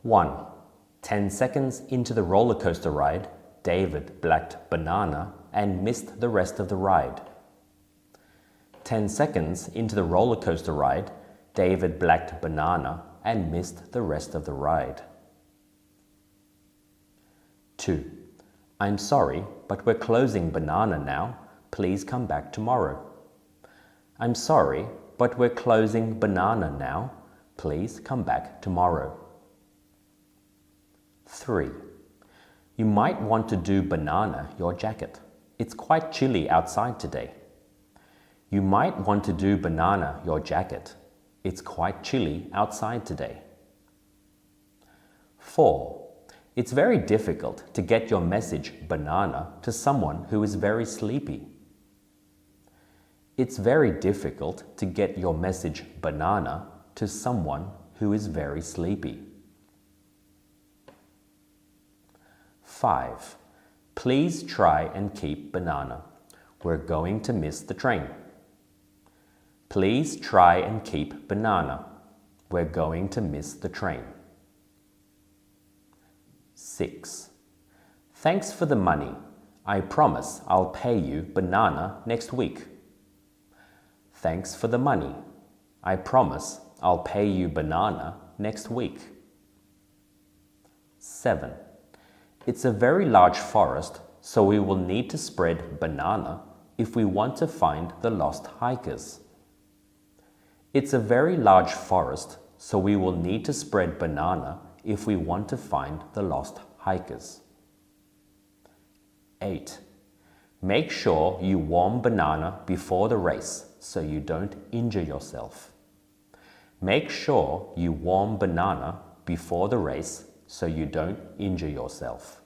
1. 10 seconds into the roller coaster ride, David blacked banana and missed the rest of the ride. 10 seconds into the roller coaster ride, David blacked banana and missed the rest of the ride. 2. I'm sorry, but we're closing banana now. Please come back tomorrow. I'm sorry, but we're closing banana now. Please come back tomorrow. 3. You might want to do banana your jacket. It's quite chilly outside today. You might want to do banana your jacket. It's quite chilly outside today. 4. It's very difficult to get your message banana to someone who is very sleepy. It's very difficult to get your message banana to someone who is very sleepy. 5. Please try and keep banana. We're going to miss the train. Please try and keep banana. We're going to miss the train. 6. Thanks for the money. I promise I'll pay you banana next week. Thanks for the money. I promise I'll pay you banana next week. 7. It's a very large forest, so we will need to spread banana if we want to find the lost hikers. It's a very large forest, so we will need to spread banana if we want to find the lost hikers. 8. Make sure you warm banana before the race so you don't injure yourself. Make sure you warm banana before the race so you don't injure yourself.